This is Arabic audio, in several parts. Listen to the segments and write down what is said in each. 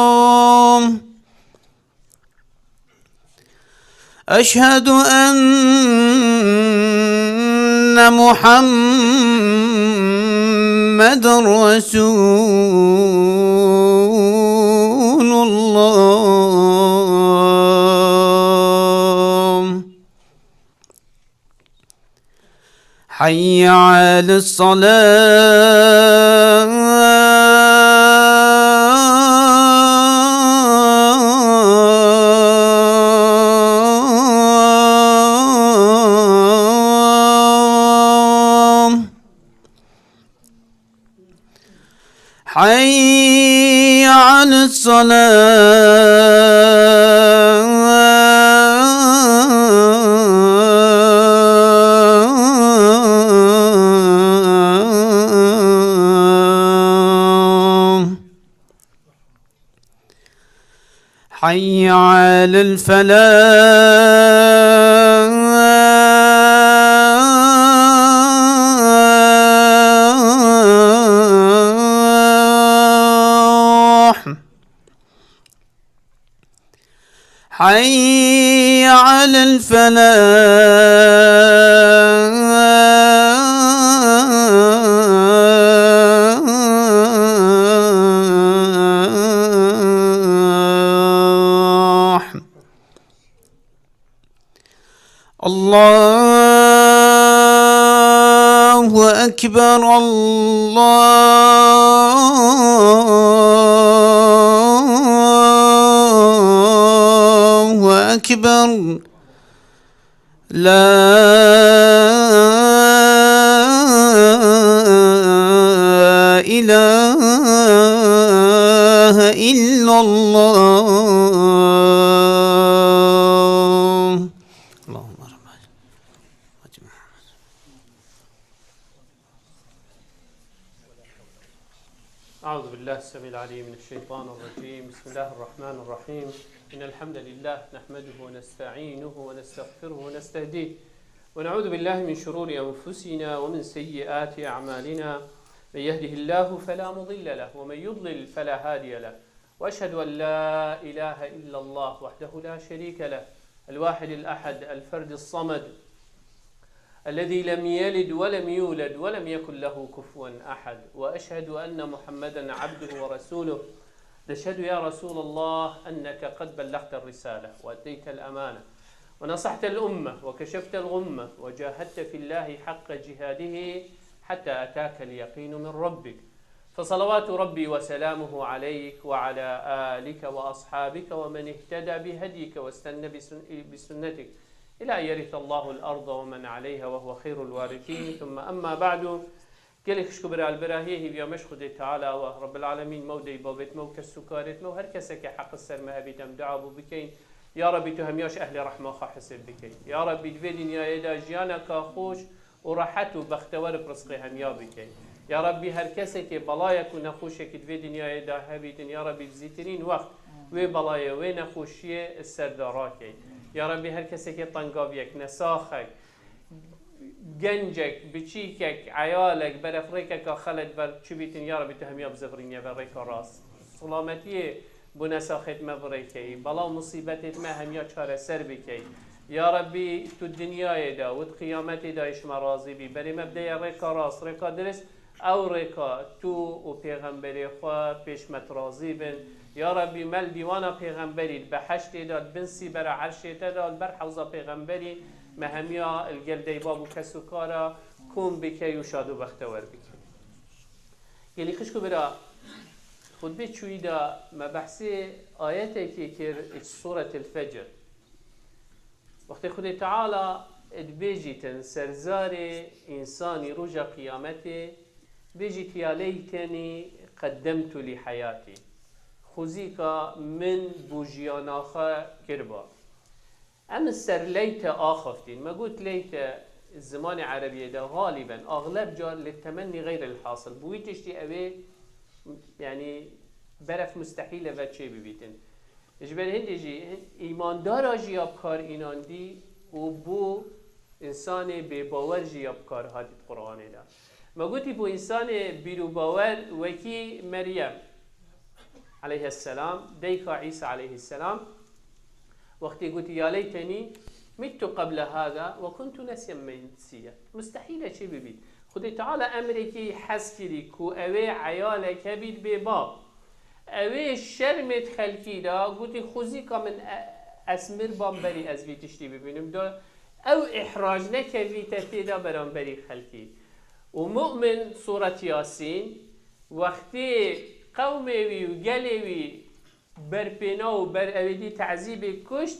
الله. أشهد أن محمد رسول الله. حي على الصلاة. حي على الصلاة. حي على الفلاح. حي على الفلاح. الله أكبر. الله أكبر. لا إله إلا الله. اللهم رب أعوذ بالله السميع العليم من الشيطان الرجيم. بسم الله الرحمن الرحيم. إن الحمد لله نحمده ونستعينه ونستغفره ونستهديه ونعوذ بالله من شرور أنفسنا ومن سيئات أعمالنا. من يهده الله فلا مضل له ومن يضلل فلا هادي له. وأشهد أن لا إله إلا الله وحده لا شريك له الواحد الأحد الفرد الصمد الذي لم يلد ولم يولد ولم يكن له كفوا أحد. وأشهد أن محمدا عبده ورسوله. نشهد يا رسول الله أنك قد بلغت الرسالة وأديت الأمانة ونصحت الأمة وكشفت الغمة وجاهدت في الله حق جهاده حتى أتاك اليقين من ربك. فصلوات ربي وسلامه عليك وعلى آلك وأصحابك ومن اهتدى بهديك واستنى بسنتك إلى أن يرث الله الأرض ومن عليها وهو خير الوارثين. ثم أما بعد. قالك شكبر البراهيه في يومش خدي تعالى ورب العالمين مودي بابت مو كالسكارت مو هر كسك حق السرمه بيتم دعابو بكين. يا ربي تهمياش أهل رحمة حسب بكين. يا ربي تفيدين يا إيدا جيانك خوش وراحته بختور برزقي هميا بكين. يا ربي هر كسك بلايك ونخوشك تفيدين يا إيدا هبيتين. يا ربي تزيترين وقت وبلايا ونخوشيه السرداراكي. يا ربي هر كسك طنقابيك نساخك جنجك بچيكك عيالك برفريكك خلد بر چبيتن. يا ربي تهميا بزفرين يا بريك راس سلامتي بنساخت مبريكي بلا مصيبتت ما هميا چاره سر بكي. يا ربي تو الدنيا دا والقيامت دا ايش مرازي بي بري مبدأ ريكا راس ريكا درس او ريكا تو و پیغمبری خواه پیش مترازی بن. یا ربی مل دیوانا پیغمبری بحشت داد بنسی برا عرشت داد بر حوزا پیغمبری مهمیا الگلدی بابو کسو کارا کن بکی و شادو بختور بکی. یلی خشکو برا خود به چوی دا مبحثی آیتی که کر سورة الفجر وقتی خود تعالی ادبیجیتن سرزار انسانی رجا قیامته بيجيت يا ليتني قدمت لحياتي خزيك من بوجياناخا كربا. أما السر ليت آخفتين ما قلت ليت الزمان العربي ده غالبا أغلب جار للتمني غير الحاصل بويتشتي أبي يعني برف مستحيل وشي ببيتن. إجبار هندي جي إيمان دار أجياب كار إنان دي وبو انسان بی باور جی ابکار هادید قرآن دا ما گوتی بو انسان بیرو باور وکی مریم علیه السلام دیکا عیسی علیه السلام وقتی گوتی یا لیتنی مت قبل هذا وكنت نسيا منسيا مستحيل شيء ببيت خدي تعالى امريكي حسكري كو اوي عيالك بيت بباب اوي شرمت خلقي دا قلت خوزيكا من اسمر بامبري از بيتشتي ببينم دا او احراج نكفيت تيدا برامبري خلقي ومؤمن سورة ياسين وقتي قومي وقلوي بربنا وبر اويدي تعذيب كشت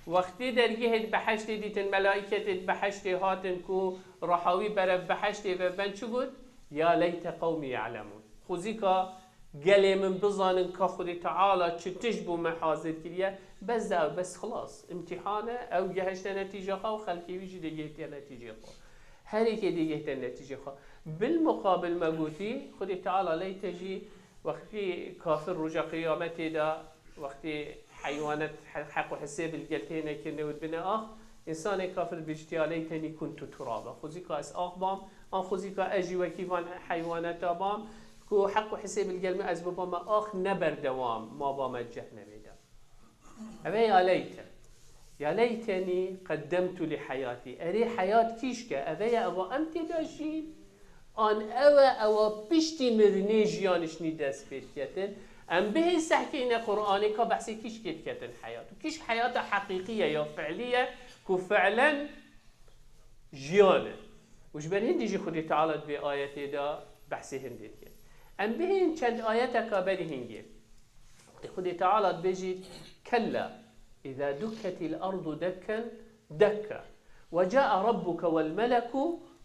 وقتی درگیهت بحشت دیتن ملائکت بحشت هاتن کو رحاوی برف بحشت و بن چو گود یا لیت قومی یعلمون خوزی که گلی من بزانن که خودی تعالی چتش بو محاضر کریه بس خلاص امتحانه او گهشت نتیجه خواه و خلقی ویجی دیگهت نتیجه خواه هری که دیگهت نتیجه خواه بالمقابل ما گوتی خودی تعالی لیت جی وقتی کافر رجا قیامت دا وقتی حيوانات حق وحساب الجلتين كنا ودبنا إنسان كافر بيجتيا ليتني كنت ترابا خذيك أس بام أن خذيك أجي وكيفان حيوانات بام كو حق وحساب الجلم أسباب ما نبر دوام ما بام الجهنم دا أبي يا ليتني قدمت لحياتي أري حياة كيشك أبي أبا أنت داشين أن أو بيشتي مرنيجيانش ندس بيتيتن ام به سحكينا قرآني كبحثي كيش كتن حياة كيش حياة حقيقية يا فعلية كو فعلا جيانة وش بين هندي جي خدي تعالى بآياتي دا بحثي هندي ام به چند آياتك بني هنجي خدي تعالى بيجي كلا إذا دكت الأرض دكا دكا وجاء ربك والملك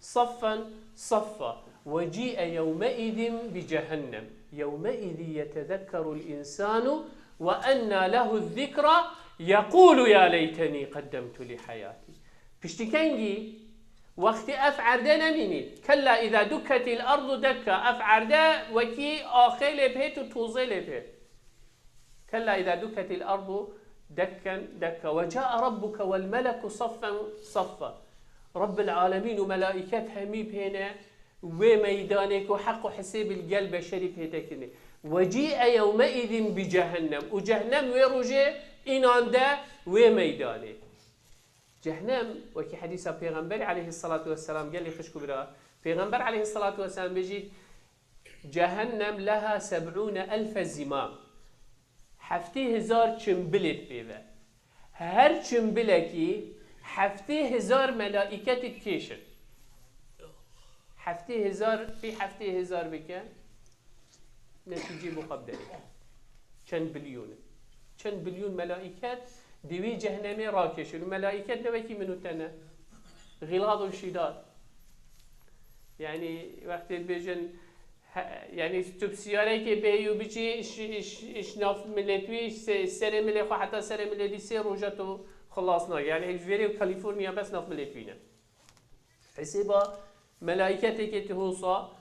صفا صفا وجيء يومئذ بجهنم يومئذ يتذكر الإنسان وأنى له الذكرى يقول يا ليتني قدمت لحياتي بشتكنجي وقت أفعردنا مني كلا إذا دكت الأرض دكا أفعردا وكي آخيل بهت وتوزيل بهت كلا إذا دكت الأرض دكا دكا وجاء ربك والملك صفا صفا رب العالمين وملائكتها ميب هنا وميدانك وحق حساب القلب شريف هتكني وجيء يومئذ بجهنم وجهنم ويرجع إناندا وميدانك جهنم وكي حديث پیغمبر عليه الصلاة والسلام قال لي خشكو برا پیغمبر عليه الصلاة والسلام بيجي جهنم لها 70,000 زمام 70,000 چنبلت بيبه هر چنبلكي 70,000 ملائكة تكيشن 70,000 في 70,000 بكن نتيجة مقدرة چند بليون ملائكة دوي جهنمي راكشون الملائكة دوكي منو تنا غلاظ وشداد يعني وقت بيجن يعني تبسياري كي بيو بيجي اش ناف ملتوي سر ملخو حتى سر ملدي سر روجاتو خلصنا يعني هيك فيري كاليفورنيا بس ناف ملتوينا حسابا ملائكتك تهوصا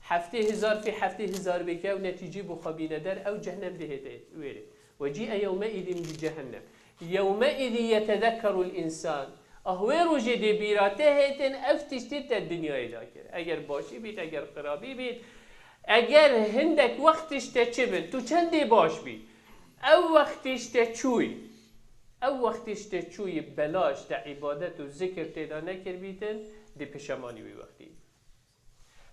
70,000 في 70,000 بكا ونتيجة بخبينة در أو جهنم دهيت ويري وجيء يومئذ بجهنم يومئذ يتذكر الإنسان أهويرو جدي بيراته هيتن أفتشتت الدنيا ذاكر أجر باشي بيت أجر قرابي بيت أجر هندك وقتش تشبن تو چندي باش بيت أو وقتش تشوي أو وقتش تشوي بلاش تا عبادت و ذكر تدا نكر بيتن دي پشماني وي وقتي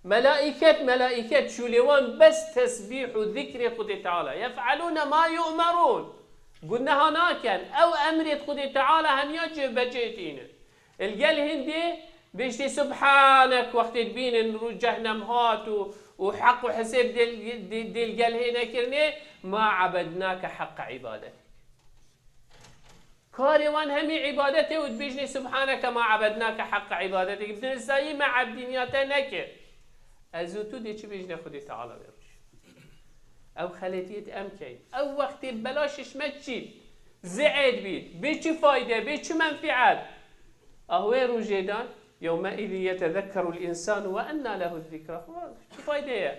ملائكة شوليوان بس تسبيح وذكر قد تعالى يفعلون ما يؤمرون قلنا هناكن أو أمرت قد تعالى هم يجب بجيتين الجل هندي بيشتي سبحانك وقت تبين نرو جهنم هات وحق وحساب دي الجل هنا كرني ما عبدناك حق عبادتك كاروان همي عبادته وتبيجني سبحانك ما عبدناك حق عبادتك بدون ازاي ما عبدنياته نكر ازوتو دي چي بيجني خدي تعالى بيروش او خليتيت امكي او وقت بلاشش ما تشيل زعيد بيت بيچي فايدة بيچي منفعات اهوي روجيدان يومئذ يتذكر الانسان وأنى له الذكرى شو فايدة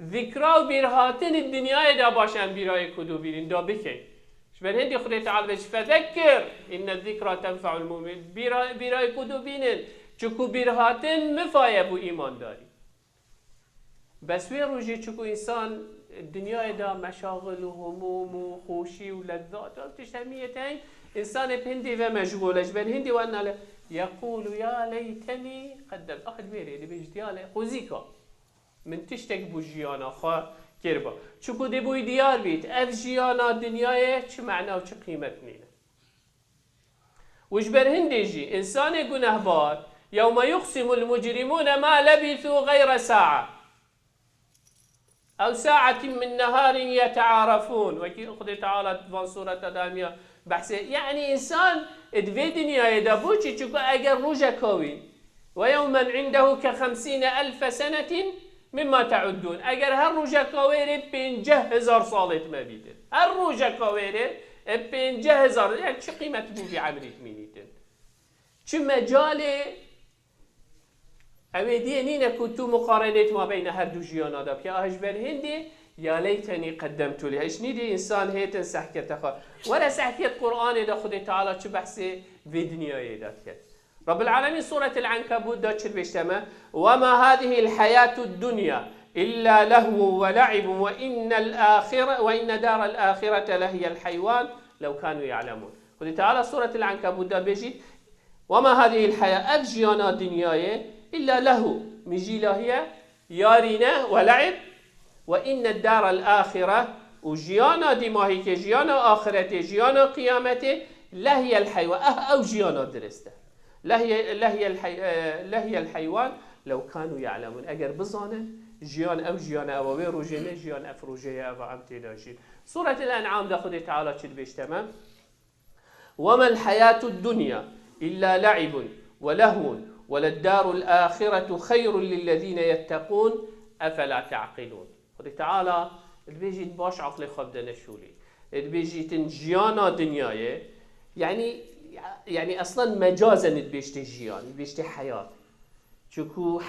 ذكرى وبيرهاتن الدنيا دا باشن بيراي كدو بيرين دا بكي شبه هندي خدي تعالى بش فذكر إن الذكرى تنفع المؤمن براي كدو بينن چكو برهاتن مفايا بو إيمان داري بس وي روجي چكو إنسان الدنيا دا مشاغل وهموم وخوشي ولذات وتشتميتين إنسان بهندي ومشغول جبل هندي وأنا يقول يا ليتني قدم أخذ بيري اللي بيجدياله خوزيكا من تشتك بو جيانا خا كربا چكو دي بوي ديار بيت اف جيانا دنياي چه معنى و چه قيمت نينه وجبر هندي جي إنسان گنهبار يوم يقسم المجرمون ما لبثوا غير ساعة أو ساعة من نهار يتعارفون وكي أخذ تعالى في سورة دامية بحث يعني إنسان ادفي دنيا يدبوشي چكو أجر روجا كوي ويوما عنده ك50,000 سنة مما تعدون أجر هر روجا كويري بينجه هزار صالت ما بيتن هر روجا كويري بينجه هزار يعني شو قيمة بو في عمري تمينيتن شو مجالي أودي نينا كنتو مقارنة ما بين هر دو جيانا دا بيا أهجبر هندي يا ليتني قدمت لها إيش نيدي إنسان هيتن سحكة خا ولا سحكة قرآن دا خدي تعالى شو بحثي في دنيا دا كت رب العالمين سورة العنكبوت دا شر بيشتمه وما هذه الحياة الدنيا إلا لهو ولعب وإن دار الآخرة لهي الحيوان لو كانوا يعلمون خدي تعالى سورة العنكبوت دا بيجي وما هذه الحياة أفجيانا دنياي إلا له مجي لهي يارينا ولعب وإن الدار الآخرة وجيانا دماهي كجيانا آخرته جيانا قيامته لهي الحيوان أو جيانا درسته لهي الحيوان لو كانوا يعلمون أجر بظانا جيان أو جيانا أو روجينا جيان أفروجيا أو عمتي سورة الأنعام دا خدي تعالى شد بيشتمه وما الحياة الدنيا إلا لعب ولهو وللدار الآخرة خير للذين يتقون أفلا تعقلون خدي تعالى البيجي باش عقلي خبدنا شولي البيجي تنجيانا دنياي يعني أصلا مجازا بيشتي جيان بيشتي حياة شكو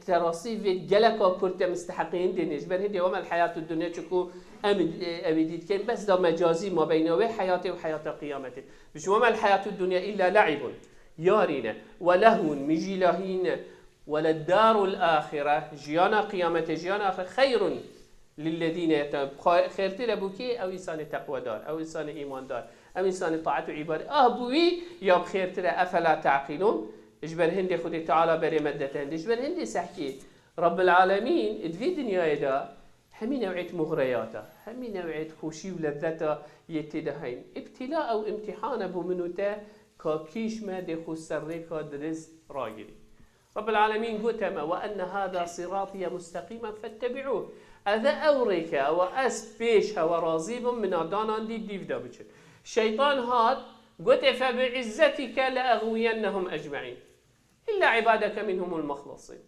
تراصيف جلكا كرت مستحقين دينيش بل هدي وما الحياة الدنيا شكو أبديت كان بس ده مجازي ما بينه حياته وحياة قيامته مش وما الحياة الدنيا إلا لعب يارينا ولهو مجي لهين وللدار الآخرة جيانا قيامته جيانا آخر خير للذين يتقون خير تلبوكي أو إنسان تقوى دار أو إنسان إيمان دار أو إنسان طاعة وعبادة أهبوي يا بخير ترى أفلا تعقلون إجبر هندي خدي تعالى بري مدتين إجبر هندي سحكي رب العالمين في دنيا دا همي نوعية مغرياته همي نوعية خوشي ولذته يتدهين ابتلاء أو امتحان أبو منوته كاكيش ما دي خسريكا درز راجلي رب العالمين قتما وأن هذا صراطي مستقيما فاتبعوه هذا أوريكا وأس بيشها ورازيب من أدانا دي ديف دا بچن الشيطان هاد قلت فبعزتك لأغوينهم أجمعين إلا عبادك منهم المخلصين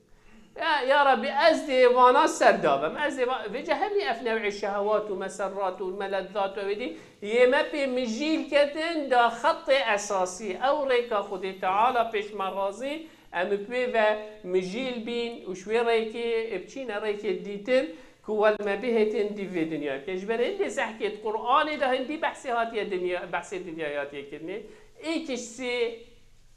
يا ربي أزدي وانا سردابم أزدي فيجا همي أفنوع الشهوات ومسرات والملذات ودي يما بمجيل كتن دا خط أساسي أو ريكا خدي تعالى بيش مرازي أم بيفا مجيل بين وشوي ريكي ابتشينا ريكي ديتن كوال ما بهتن دي في دنيا كجبر هندي سحكي القرآن ده هندي بحثي هاتي الدنيا بحثي الدنيا هاتي كرني إيكش سي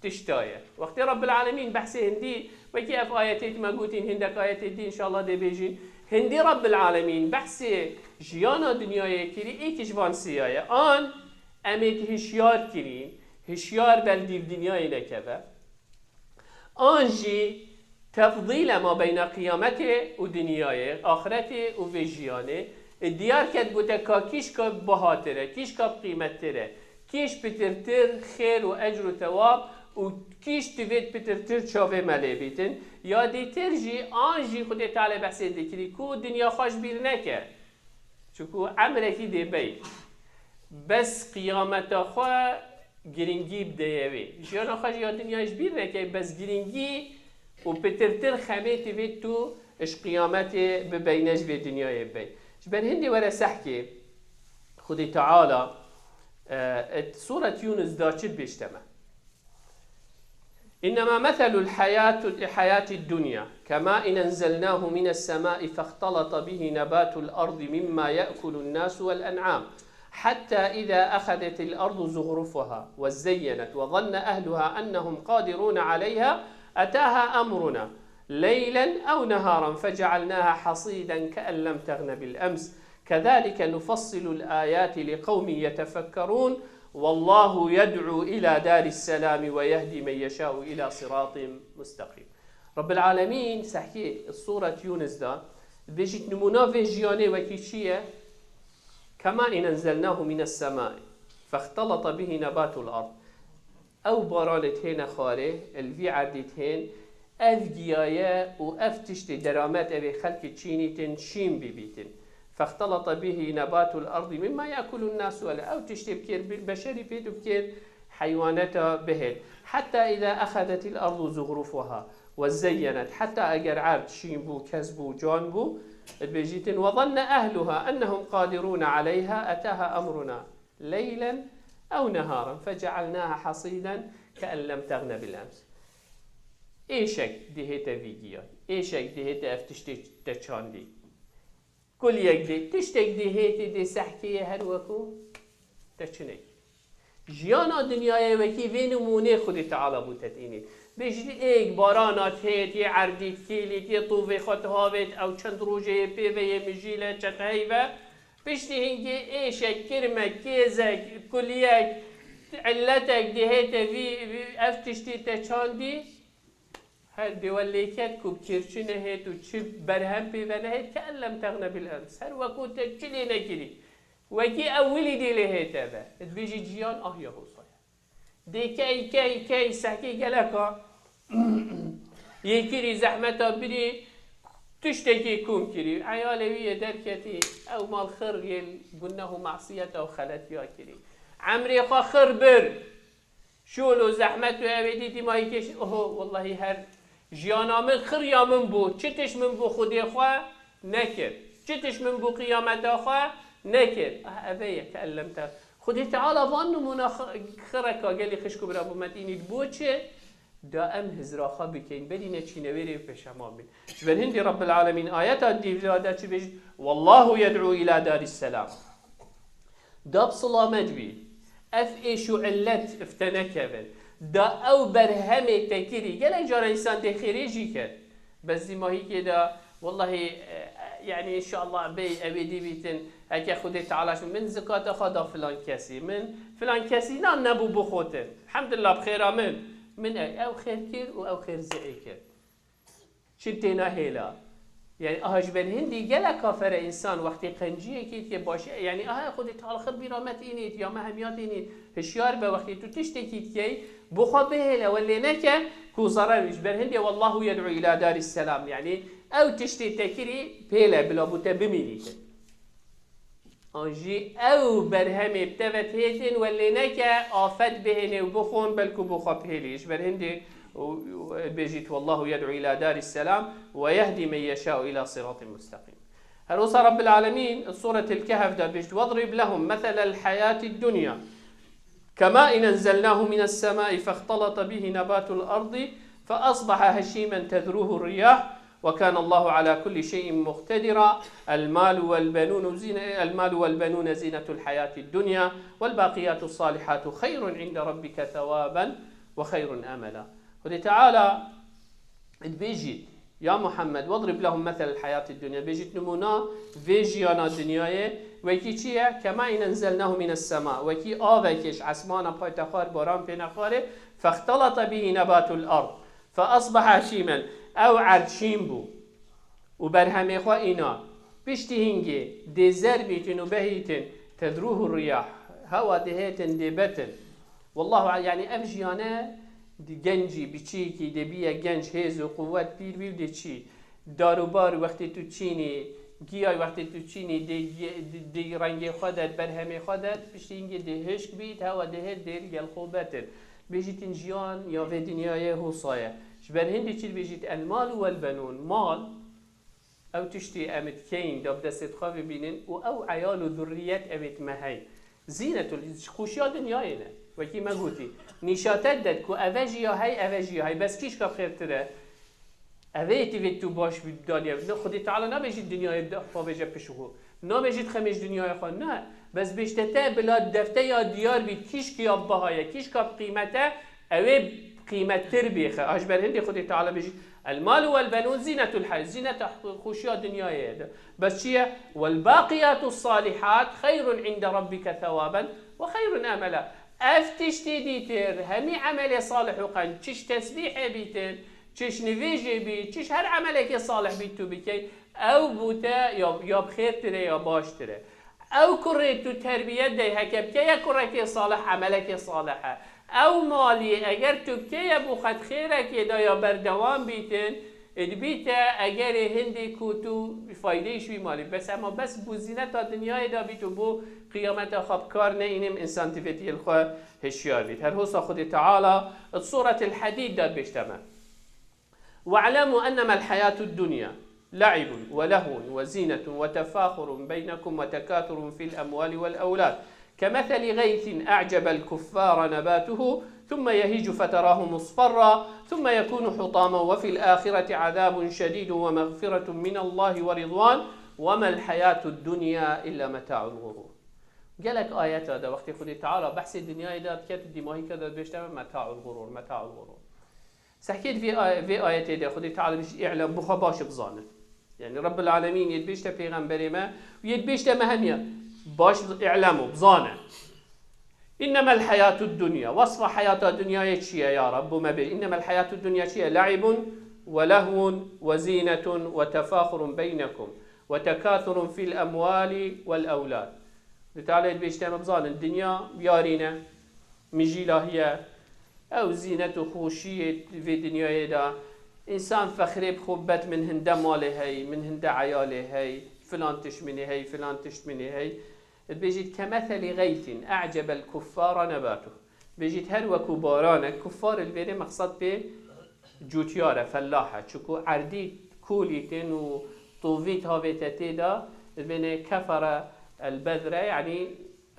تشتاية وقت رب العالمين بحثي هندي وكيف آياتي ما قوتين هندك آياتي دي إن شاء الله دي بيجين هندي رب العالمين بحثي جيانا دنيا كري إيكش وان سياية آن أميت هشيار كرين هشيار بلدي في دنيا نكبه آنجي تفضيل ما بين قيامته ودنياه آخرته وفيجيانه الديار كد بوتا كيش كاب بهاتره كيش كاب قيمتره كيش بترتر خير وأجر وثواب وكيش تفيد بترتر شافه ملابيتن يا دي ترجي آنجي خدي تعالى بحثي دكري كو دنيا خوش بير نكر شكو عمركي دي بي بس قيامته خوا گرینگی بدهیوی جیانا خوش یا دنیاش بیر نکه بس گرینگی و پترتر خمه تبید تو اش قیامت ببینش به دنیای بی جبن هندی ورا سحكي خدي تعالى سورة يونس داشت بيشتمه إنما مثل الحياة الدنيا كما إن أنزلناه من السماء فاختلط به نبات الأرض مما يأكل الناس والأنعام حتى إذا أخذت الأرض زخرفها وزينت وظن أهلها أنهم قادرون عليها أتاها أمرنا ليلا أو نهارا فجعلناها حصيدا كأن لم تغن بالأمس كذلك نفصل الآيات لقوم يتفكرون والله يدعو إلى دار السلام ويهدي من يشاء إلى صراط مستقيم. رب العالمين سحكي الصورة يونس دا بيجيت نمونا في جياني وكيشية كما إن أنزلناه من السماء فاختلط به نبات الأرض أو بارانت هنا خاره الفي عدت هين أف جيايا وأف تشتي درامات أبي خلق تشيني تنشين ببيتن فاختلط به نبات الأرض مما يأكل الناس ولا أو تشتي بكير بالبشري بيت بكير حيوانات بهل حتى إذا أخذت الأرض زخرفها وزينت حتى أجر عرض شينبو كسبو جانبو بيجيتن وظن أهلها أنهم قادرون عليها أتاها أمرنا ليلا أو نهارا فجعلناها حصيدا كأن لم تغن بالأمس. إيشك دهيتا فيديو إيشك دهيتا أفتشتي تشاندي كل يك تشتك دهيتا دي سحكية هروكو تشني جيانا دنياي وكي في نمونه خود تعالى بوتتيني بيجي ايك بارانات هيت يه عرديت كيليت يه طوفي خط هاوت او چند روجه بيوه يه مجيلة چت هيوه بيشتي هنگي ايشك كرمك كيزك كليك علتك دهيتا في افتشتي تشاندي هر دوليكت كوب كيرچنه هيت و چب برهم بيوه هيت كأن لم تغنى بالأمس هر وكو تكلي نكري وكي أولي دي لهيتا با بيجي جيان يهو صايا دي كي سحكي جلكا يكري زحمتا بري تشتكي كوم كري عيالوية دركتي أو مال خر يل قلناه معصية أو خلت يا كري عمري خا خر بر شولو زحمتو أبدي دي ما يكش والله هر جيانا من خر يا من بو چتش من بو خودي خوا نكر چتش من بو قيامتا خوا نكر أبيه كألمت خدي تعالى وانو منا خركا قالي خشكو برابو مديني بوچه دائم هزراخا بكين بدينه چينويري بشما بين جبن هندي رب العالمين آياتا دي فلادا چي بيج والله يدعو إلى دار السلام داب سلامت بي اف ايشو علت افتنكبن دا او برهمه تكيري قال جارا انسان دي خيريجي كد بس دي ماهي كده والله يعني ان شاء الله بي ابدي بيتن هكا خودي تعالى من زكاة خدا فلان كسي من فلان كسي نبو بخوتن الحمد لله بخير من او خير كير او خير زعي كير شنتينا هيلا يعني اهجبن هندي جلا كافر انسان وقتي قنجيه كيت باشه يعني خودي تعالى خير برامت انيت يا مهميات انيت هشيار به وقتي تو تشتكيت كي بخو بهلا ولا نكا كو ضرر يجبر هندي والله يدعو الى دار السلام يعني او تشتي تكري بهلا بلا بوتا بمينيت انجي او برهمي بتفت هيتن ولا نكا آفت بهنه وبخون بلكو بخو بهلي يجبر هندي بيجيت والله يدعو إلى دار السلام ويهدي من يشاء إلى صراط مستقيم. هروسا رب العالمين سورة الكهف دا بيجت واضرب لهم مثل الحياة الدنيا كماء أنزلناه من السماء فاختلط به نبات الأرض فأصبح هشيما تذروه الرياح وكان الله على كل شيء مقتدرا المال والبنون زينة الحياة الدنيا والباقيات الصالحات خير عند ربك ثوابا وخير أملا. ودي تعالى بيجي يا محمد واضرب لهم مثل الحياة الدنيا بيجي نمونا فيجيانا الدنيا وكي چيه كما إن أنزلناه من السماء وكي آوكيش عسمانا بايتخار باران بينخاره فاختلط به نبات الأرض فأصبح هشيما أو عرشين بو وبرهمي خوا إنا بيشتي هنجي دي زربيتن وبهيتن تدروه الرياح هوا دهيتن دي بتن والله يعني أفجيانا دي جنجي بچيكي دي بيا جنج هيز وقوات بير بيو دي چي داروبار وقتی تو چيني گیای وقتی تو چيني دي رنگي خودت برهمي خودت بشتينجي دي هشك بيت هوا دي هيد دير يل خوبتن بيجيت جيان يا في دنيايه هو صايا شبر هندي چيل بيجيت المال والبنون مال او تشتي امت كين داب دست خواه ببینن او عيال و ذريات امت مهي زينة خوشيا دنياينا وكي ما قلتي نشاتت داد كو أفاجيا هاي بس كيش كاب خير ترى اوه تیوید تو باش بید دانیه نه خودی تعالی نبیجید دنیای خوا بجه پشوه نبیجید خمیش دنیای خوا نه بس بیشتر بلاد دفته یا دیار بید کیش کیا بهایه کیش کاب قیمته اوه قیمت تر بیخه آج بر هندی خودی تعالی بجید المال والبنون زينة الحياة زينة خوشيا دنيا بس شيء والباقيات الصالحات خير عند ربك ثوابا وخير املا افتش تديتر همي عمل صالح وقن تش تسبيح بيتر تش نفيجي بي تش هر عملك صالح بيتو بكي او بوتا يا بخير تري يا باش تري او كريتو تربية دي هكب كي كريتي صالح عملك صالحة او مالی اگر تو که بو خد خیره که دا یا بردوام بیتن ادبیت اگر هندی کو تو فایده شوی مالی بس اما بس بو زینت تا دنیای دا بیتو بو قیامت خواب کار نه اینم انسان تفتی الخواه هشیار بیت هر حوصا خود تعالی صورة الحديد داد بشتمه واعلموا انما الحياة الدنيا لعب ولهو وزينة وتفاخر بينكم وتكاثر في الأموال والأولاد كمثل غيث أعجب الكفار نباته ثم يهيج فتراه مصفرا ثم يكون حطاما وفي الآخرة عذاب شديد ومغفرة من الله ورضوان وما الحياة الدنيا إلا متاع الغرور قالك آيات هذا وقت خدي تعالى بحث الدنيا إذا كانت دماغي كذا بيشتغل متاع الغرور متاع الغرور سحكيت في آيات هذا خدي تعالى اعلم بخا باش بظانه يعني رب العالمين يدبيشته پیغمبر ما ويدبيشته مهمية باش اعلموا بظانه إنما الحياة الدنيا وصف حياة الدنيا يتشي يا رب ما بي إنما الحياة الدنيا شيء لعب ولهو وزينة وتفاخر بينكم وتكاثر في الأموال والأولاد لتعالى بيشتم بظان الدنيا يارينا مجيلة هي أو زينة خوشية في دنيا دا إنسان فخري بخبت من هند ماله هي من هند عياله هي فلان تشمني هي فلان تشمني هي بيجيت كمثل غيث أعجب الكفار نباته بيجيت هر وكباران الكفار البيري مقصد به جوتيارة فلاحة شكو عردي كوليتين وطوفيت هاويتتي دا البيني كفر البذرة يعني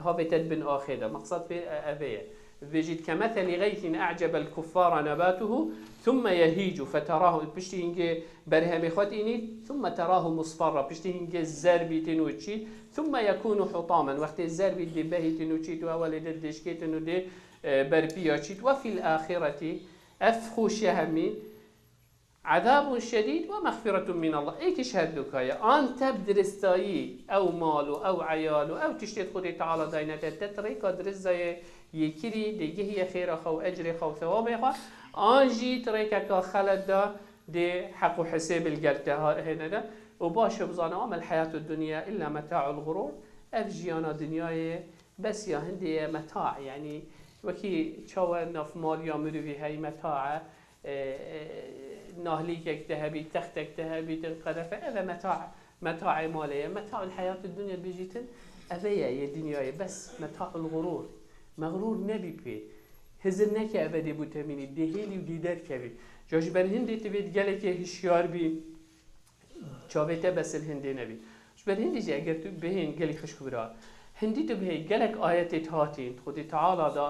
هاويتت بن آخيدا مقصد به أبيه بيجيت كمثل غيث أعجب الكفار نباته ثم يهيج فتراه بشتي هنجي برهم خد إني ثم تراه مصفرا بشتي هنجي الزربي تنوتشي ثم يكون حطاما وقت الزربي دي بهي تنوتشي وأول دشكي تنودي بربياتشي وفي الآخرة أفخوش همي عذاب شديد ومغفرة من الله ايك شهدك يا أنت بدرستاي أو مالو أو عيالو أو تشتت خدي تعالى دينة تتريك درزاي يكري ديجي هي خير خو أجر خو ثواب خو آنجي تريكك خلد دا دي حق حساب الجلتة هنا دا وباش بظانا ما الحياة الدنيا إلا متاع الغرور أفجيانا دنياي بس يا هندي متاع يعني وكي تشوى نف مال يامرو في هاي متاع نهليك تهبي تختك تهبي تنقذف هذا متاع مالية متاع الحياة الدنيا بيجيتن أبيا يا دنياي بس متاع الغرور مغرور نبي بي هزر نكي أبدي بوتاميني دهيلي وديدار كبي جاش بر هندي تبيت قالك هشيار بي شابته بس الهندي نبي جاش بر هندي جي اگر تو بهين قالي خشكورا هندي تو بهي قالك آيات تهاتين خودي تعالى دا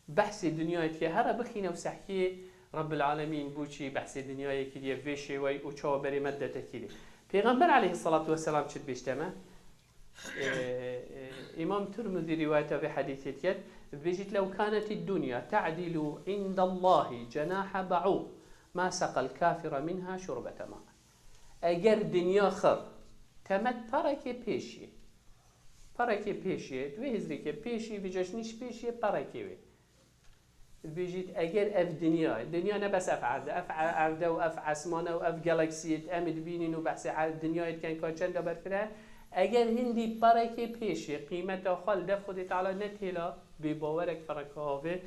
بحث الدنيا كي هرا بخينا وسحكي رب العالمين بوشي بحث الدنيا كي فيشي وي وشوا بري مدة كيلي پیغمبر عليه الصلاة والسلام شد بيشتمه إمام ترمذي روايته في حديث بيجت لو كانت الدنيا تعدل عند الله جناح بعوض ما سقى الكافر منها شربة ماء اگر دنيا خر تمت پرکه پیشیه دوی هزری که پیشی بجاش نیش پیشیه پرکه وی بيجيت اگر اف دنيا نبس اف عرده و اف عسمانه و اف جالاكسيت امد بينين و بحث الدنيا كان كاچند برفره اگر هندي بركه پیشه قيمته خال دف خودت على نتهلا بباورك فركاوه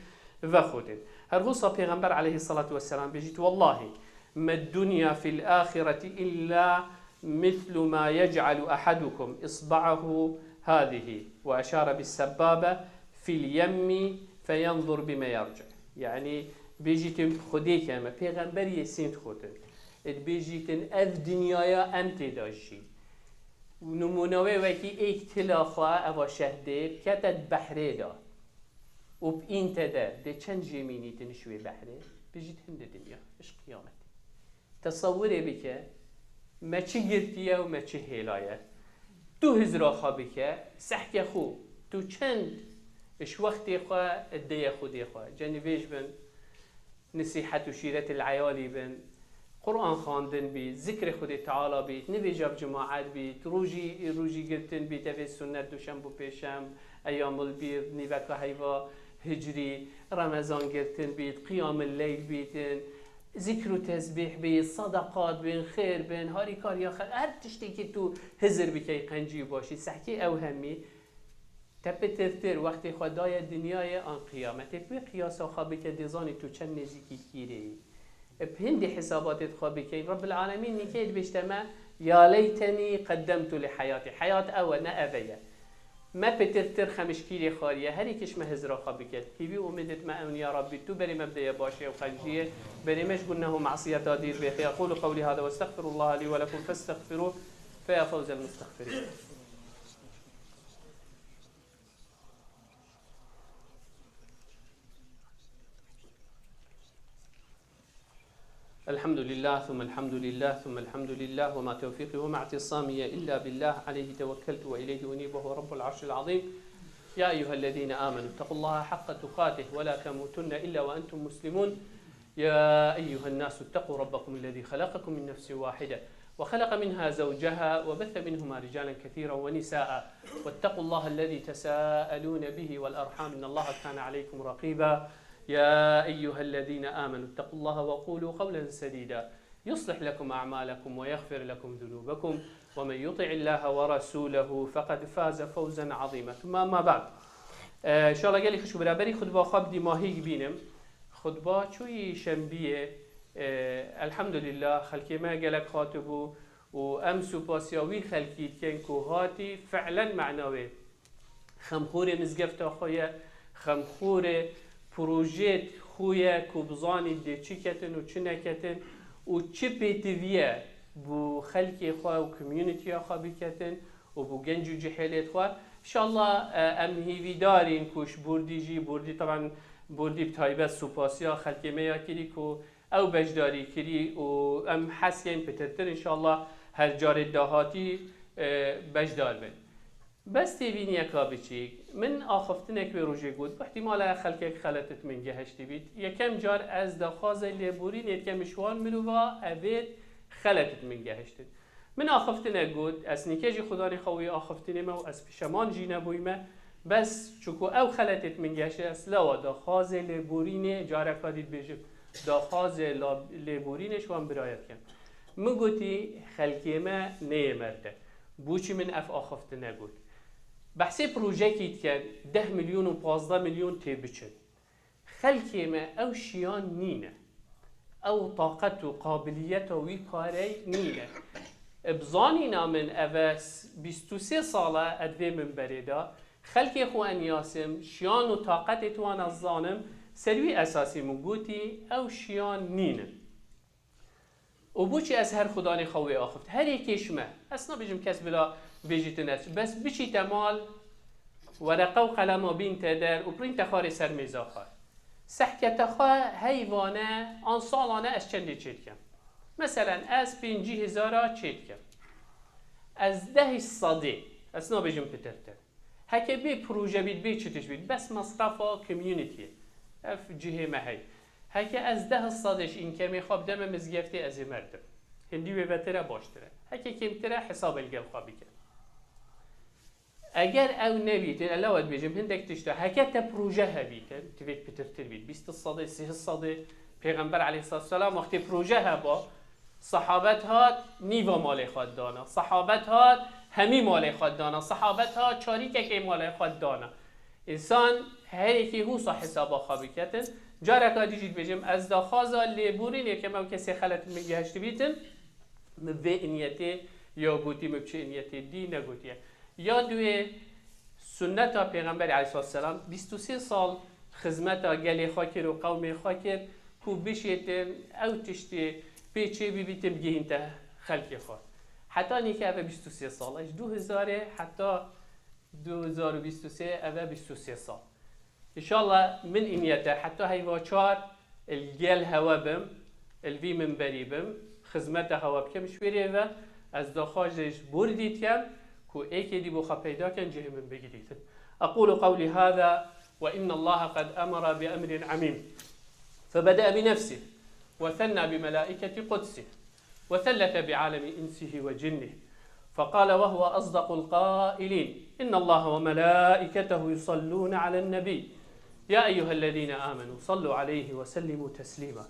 و خودت هر هو پیغمبر عليه الصلاة والسلام بيجيت والله ما الدنيا في الآخرة إلا مثل ما يجعل أحدكم إصبعه هذه وأشار بالسبابة في اليم فينظر بما يرجع يعني بيجيتن خديك اما پیغمبر يسين خودن بيجيتن اف دنيايا امتداشي ونمونوه وكي ايك تلاخوا اوا شهده كتت بحره دا وبين تدا ده چند جميني تنشوي بحره بيجيت هند دنيا اش قيامت تصوره بکه ما چی گرتیه و ما چی هیلایه تو هزرا خوابی که سحک خو تو چند اش وقتی خواه ادیه خودی خواه جنویش بن نصیحت و شیرت العیالی بن قرآن خواندن بید ذکر خود تعالی بید نویجاب جماعت بید روژی گرتن بید اوی سنت دوشنبه پیشم ایام البیر نیوک هیوا هجری رمضان گرتن بید قیام اللیل بیدن ذکر و تسبیح بید صدقات بین خیر بین هاری کار یا خیر هر تشتی که تو هزر بکی قنجی باشی سحکی او همی تپترتر وقتی خدای دنیای آن قیامت به قیاس خوابی که دیزانی تو چند نزیکی کیری بهندي حسابات خوابي رب العالمين نكيد بيجتمع يا ليتني قدمت لحياتي حياة أول نأبيا ما بترتر خمش كيلي خالية هري كش ما هزرا خوابي كيفي أمدت ما أمن يا ربي تو بري مبدأ باشي وخلجية بري مش قلناه معصية تادير بيخي أقول قولي هذا واستغفر الله لي ولكم فاستغفروه فيا فوز المستغفرين. الحمد لله ثم الحمد لله ثم الحمد لله وما توفيقي وما اعتصامي إلا بالله عليه توكلت وإليه أنيب وهو رب العرش العظيم. يا أيها الذين آمنوا اتقوا الله حق تقاته ولا تموتن إلا وأنتم مسلمون. يا أيها الناس اتقوا ربكم الذي خلقكم من نفس واحدة وخلق منها زوجها وبث منهما رجالا كثيرا ونساء واتقوا الله الذي تساءلون به والأرحام إن الله كان عليكم رقيبا. يا أيها الذين آمنوا اتقوا الله وقولوا قولا سديدا يصلح لكم أعمالكم ويغفر لكم ذنوبكم ومن يطع الله ورسوله فقد فاز فوزا عظيما. ثم ما بعد إن شاء الله قالي خشوا برابري خطبة خاب دي ماهيك بينم خطبة شوي شنبية الحمد لله خلقي ما قالك خاطبه وأمسو باسياوي خلقي كان كوهاتي فعلا معنوي خمخوري مزقفت أخويا خمخوري پروژه خویه که بزانی دی چی کتن و چی نکتن و چی پیتویه بو خلقی خواه و کمیونیتی خواه بکتن و بو گنج و جحیلیت خواه انشاءالله ام هیوی دارین کش بردی طبعا بردی بتایبه سوپاسیا خلقی میا کری که او بجداری کری و ام حسین پترتر انشاءالله هر جار دهاتی بجدار بین. بس تبين يا كابتشيك من آخفتنك بروجي جود باحتمال خلقك خلتت من جهشتي بيت يا كم جار از دخاز اللي بورين يتكم شوان مروفا أبيت خلتت من جهشتت من آخفتنك جود أسنيكجي خداني خوي آخفتني ما وأس بشمان جينا بويما بس شكو أو خلتت من جهشت أسلا دخاز اللي بورين جارك فاديت بيجب دخاز اللي بورين شوان برايت كم مقولتي خلقي ما نيمرده بوشي من أف آخفتنك جود بحثي بروجيكي كان 10 مليون و 15 مليون تيبتشن خلقي ما او شيان نينا او طاقته وقابليته ويكاري نينا بظانينا من أفاس 23 صالة أدفي من بريدا خلقي اخوان ياسم شيان وطاقته توانا الظانم سلوي أساسي مقوتي او شيان نينا وبوشي أزهر خداني خوي آخفت هر يكيش ما أسنا بيجم كس بلا بيجيتناش بس بشي تمال ورقه وقلم وبين تدر وبرين تخاري سر ميزاخار سحكة تخا هيوانه آن سالانه از چندی چید کم مثلا از 50,000 چید کم از 10 صدی اسنا بيجم بترتر هكا بي بروجه بيت بي چتش بيت بس مصرفه كوميونيتي اف جهه ما هي هكا از 10 صدش این کمی خواب دم مزگفتی از مردم هندی به بتره باشتره هكا کمتره حساب الگل خوابی کرد اگر او نبیتن الاوت بیجم هندک تشتا هكا تبروجه هبیتن تبیت بترتر بیت 20 صدی 30 صدی پیغمبر علیه الصلاه والسلام وقتی پروژه هبا صحابت هات نیوا مال خود دانا صحابت هات همی مال خود دانا صحابت هات چاریک که مال خود دانا انسان هر یکی هو صح حسابا خوابی کتن جارک دیجید بجم از داخازا لیبورین یکم او کسی خلط میگهشت بیتن مبه انیتی یا گوتی مبچه انیتی دی نگوتیه یا دوی سنت پیغمبر علیه السلام 23 سال خدمت گلی خاکر و قوم خاکر کو بشیتن او تشتی پیچه بیتم بگیهین تا خلقی خود حتی نیکه اوه 23 سال اش 2000 حتی 2023 اوه 23 سال انشاءالله من اینیته حتی هیوا چار الگل هوا بم الوی منبری بم خدمتها و بکم شویره و از داخلش بردید کم كو ايكي دي بوخا بيدا كان جه من بجديد. أقول قولي هذا وإن الله قد أمر بأمر عميم فبدأ بنفسه وثنى بملائكة قدسه وثلث بعالم إنسه وجنه فقال وهو أصدق القائلين إن الله وملائكته يصلون على النبي يا أيها الذين آمنوا صلوا عليه وسلموا تسليما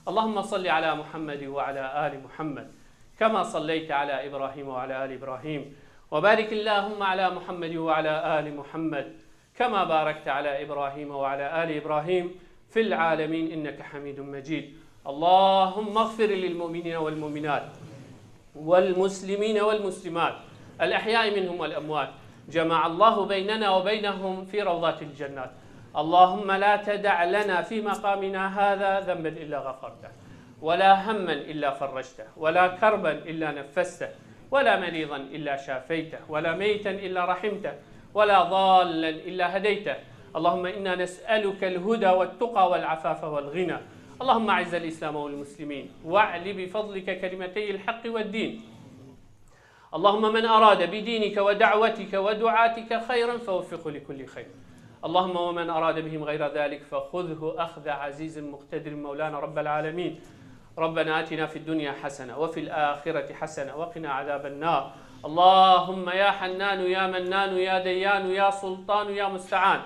اللهم صل على محمد وعلى آل محمد كما صليت على إبراهيم وعلى آل إبراهيم وبارك اللهم على محمد وعلى آل محمد كما باركت على إبراهيم وعلى آل إبراهيم في العالمين إنك حميد مجيد اللهم اغفر للمؤمنين والمؤمنات والمسلمين والمسلمات الأحياء منهم والأموات جمع الله بيننا وبينهم في روضات الجنات اللهم لا تدع لنا في مقامنا هذا ذنبا إلا غفرته ولا هما إلا فرجته ولا كربا إلا نفسته ولا مريضا إلا شافيته ولا ميتا إلا رحمته ولا ضالا إلا هديته اللهم إنا نسألك الهدى والتقى والعفاف والغنى اللهم أعز الإسلام والمسلمين واعل بفضلك كلمتي الحق والدين اللهم من أراد بدينك ودعوتك ودعاتك خيرا فوفقه لكل خير اللهم ومن أراد بهم غير ذلك فخذه أخذ عزيز مقتدر مولانا رب العالمين ربنا آتنا في الدنيا حسنة وفي الآخرة حسنة وقنا عذاب النار اللهم يا حنان يا منان يا ديان يا سلطان يا مستعان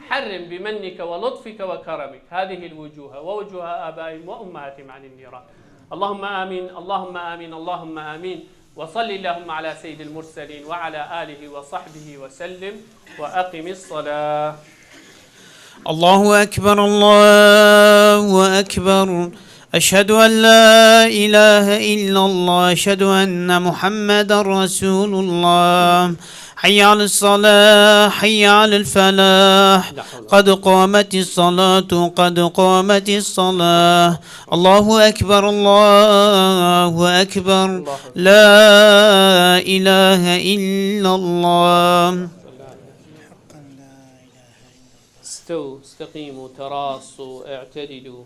حرم بمنك ولطفك وكرمك هذه الوجوه ووجوه آبائهم وأمهاتهم عن النيران اللهم آمين اللهم آمين اللهم آمين وصل اللهم على سيد المرسلين وعلى آله وصحبه وسلم وأقم الصلاة. الله أكبر الله أكبر أشهد أن لا إله إلا الله أشهد أن محمدا رسول الله حي على الصلاة حي على الفلاح قد قامت الصلاة قد قامت الصلاة الله أكبر الله أكبر لا إله إلا الله. استووا استقيموا تراصوا اعتدلوا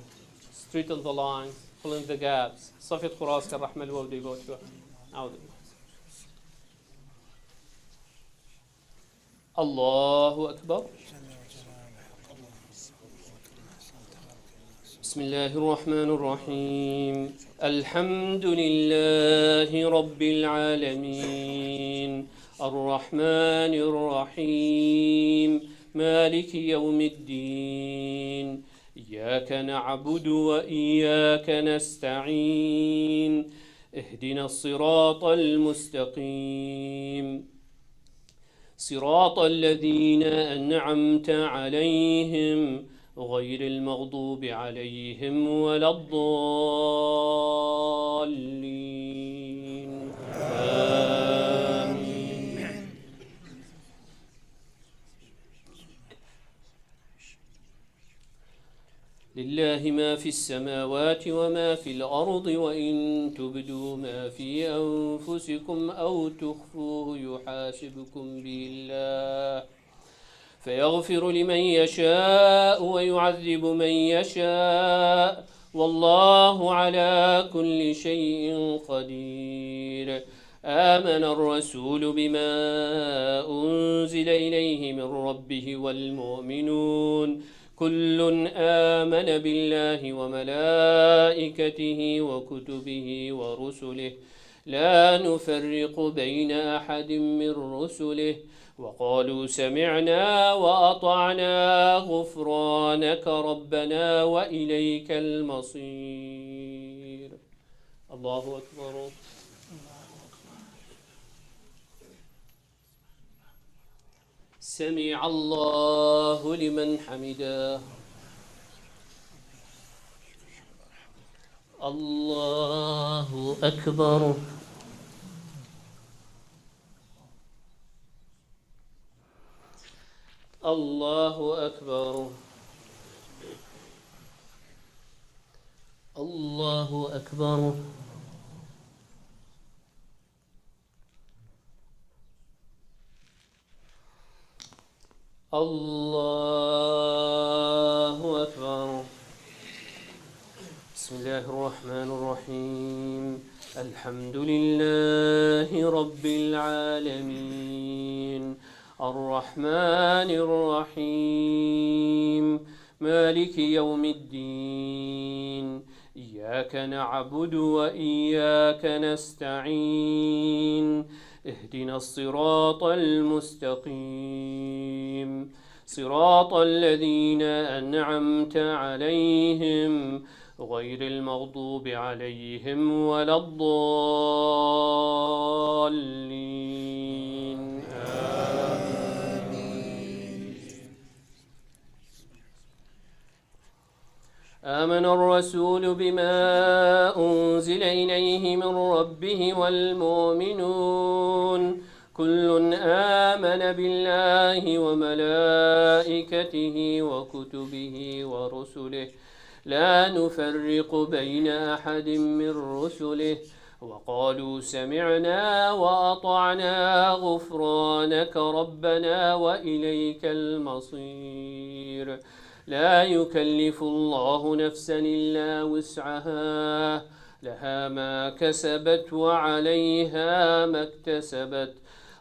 straighten the lines fill in the gaps صفت خراسك الرحمة الودي بوشوا أعوذ الله أكبر. بسم الله الرحمن الرحيم الحمد لله رب العالمين الرحمن الرحيم مالك يوم الدين إياك نعبد وإياك نستعين اهدنا الصراط المستقيم صراط الذين أنعمت عليهم غير المغضوب عليهم ولا الضالين آمين. لله ما في السماوات وما في الأرض وإن تبدوا ما في أنفسكم أو تخفوه يحاسبكم به الله فيغفر لمن يشاء ويعذب من يشاء والله على كل شيء قدير. آمن الرسول بما أنزل إليه من ربه والمؤمنون كل آمن بالله وملائكته وكتبه ورسله لا نفرق بين أحد من رسله وقالوا سمعنا وأطعنا غفرانك ربنا وإليك المصير. الله أكبر. سمع الله لمن حمده. الله أكبر. الله أكبر. الله أكبر. الله أكبر. بسم الله الرحمن الرحيم الحمد لله رب العالمين الرحمن الرحيم مالك يوم الدين إياك نعبد وإياك نستعين اهدنا الصراط المستقيم صراط الذين أنعمت عليهم غير المغضوب عليهم ولا الضالين آمن الرسول بما أنزل إليه من ربه والمؤمنون كل آمن بالله وملائكته وكتبه ورسله لا نفرق بين أحد من رسله وقالوا سمعنا وأطعنا غفرانك ربنا وإليك المصير لا يكلف الله نفسا إلا وسعها لها ما كسبت وعليها ما اكتسبت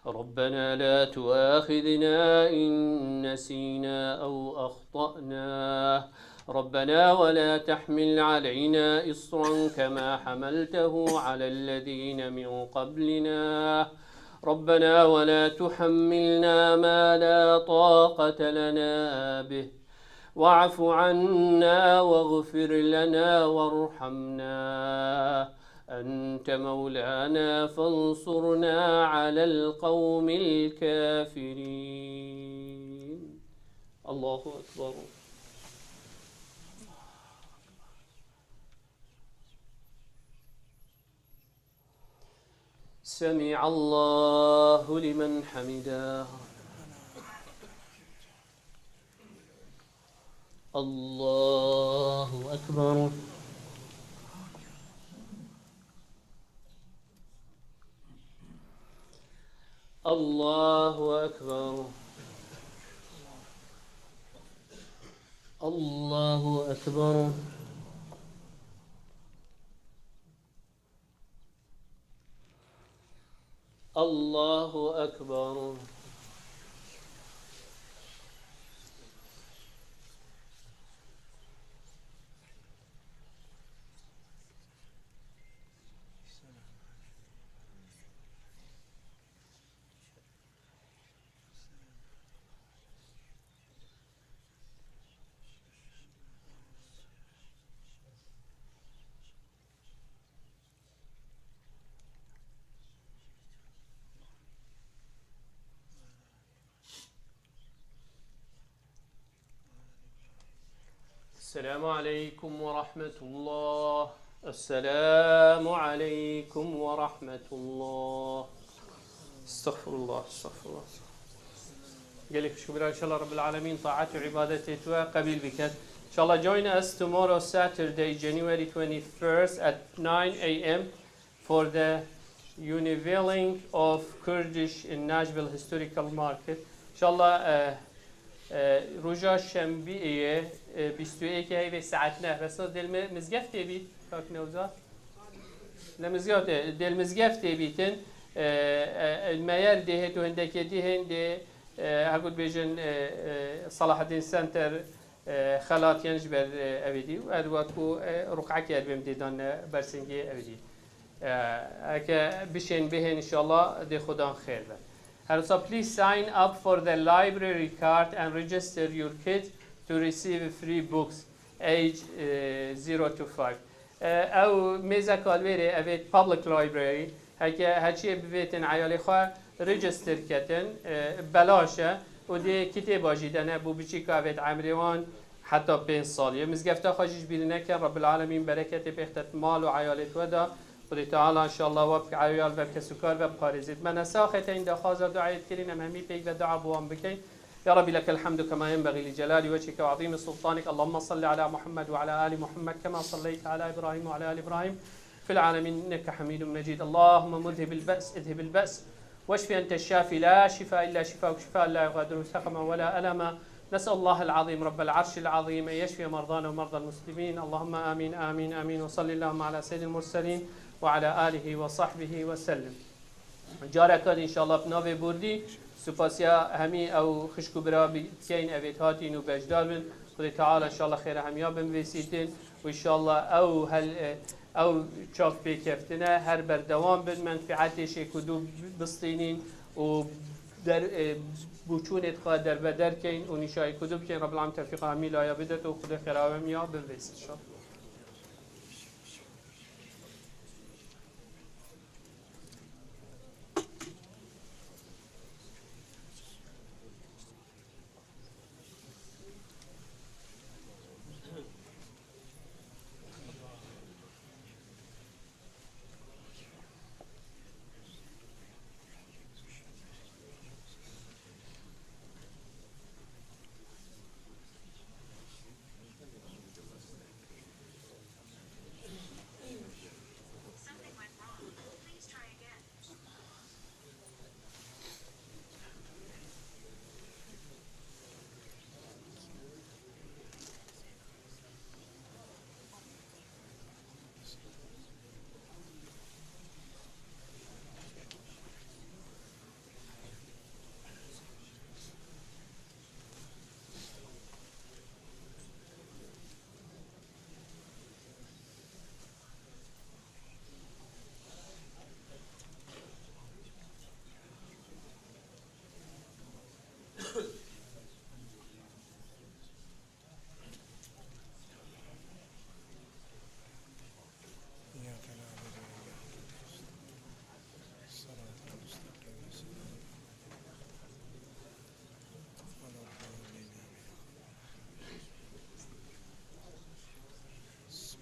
ربنا لا تؤاخذنا إن نسينا أو أخطأنا ربنا ولا تحمل علينا إصرا كما حملته على الذين من قبلنا ربنا ولا تحملنا ما لا طاقة لنا به واعف عنا واغفر لنا وارحمنا أنت مولانا فانصرنا على القوم الكافرين. الله أكبر. سمع الله لمن حمده. الله أكبر. الله أكبر. الله أكبر. الله أكبر. السلام عليكم ورحمة الله. السلام عليكم ورحمة الله. استغفر الله استغفر الله. قال لك شكرا إن شاء الله رب العالمين طاعته وعبادته قبيل بك. إن شاء الله join us tomorrow Saturday January 21st at 9 a.m. for the unveiling of Kurdish in Nashville Historical Market. إن شاء الله رجا شنبه 21 هاي ساعتنا بس دل مزقف تبي كاك نوزا لمزقف دل مزقف تبيتن الميال ده تو هندك دهن ده هقول بيجن صلاح الدين سنتر خلات ينجبر أبدي وأدواتكو رقعك يربم ديدان برسنجي أبدي هكا بشين بهن إن شاء الله ده خدان خير بر. And so please sign up for the library card and register your kids to receive free books age 0 to 5. أو ميزة كالبيري أبيت public library هكي ببيتن عيالي خواه register كتن بلاشة ودي كتابة جدنا بو بيشيكا أبيت عمريوان حتى 5 سال. مزقفتا خاجيش بيرنك رب العالمين بركة بيختت مال وعيالي تودا خدای تعالی ان شاء الله وب عیال و کسوکار و پارزید من ساخت این دخواست دعایت کردین همه پیک و دعا بوام بکن يا رب لك الحمد كما ينبغي لجلال وجهك وعظيم سلطانك اللهم صل على محمد وعلى آل محمد كما صليت على إبراهيم وعلى آل إبراهيم في العالمين إنك حميد مجيد. اللهم مذهب البأس اذهب البأس واشفي أنت الشافي لا شفاء إلا شفاءك شفاء لا يغادر سقما ولا ألما. نسأل الله العظيم رب العرش العظيم أن يشفي مرضانا ومرضى المسلمين. اللهم آمين آمين آمين. وصل اللهم على سيد المرسلين وعلى آله وصحبه وسلم. جارك إن شاء الله بناوي بوردي سپاسیا همی او خشکو برا بتین اوید هاتین و بجدار بن خدای تعالی ان شاء الله خیر همیا بن وسیتین و ان شاء الله او هل او چاف بکفتنه هر بردوام بن منفعتش کدو بسطینین و در بوچونت خواهد در بدر کین و نشای کدو بکین رب العالمین توفیق همی لایا بدت و خدای خیر همیا بن وسیت ان شاء الله.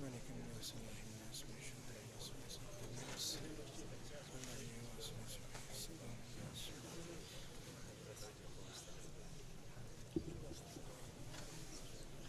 ملك الناس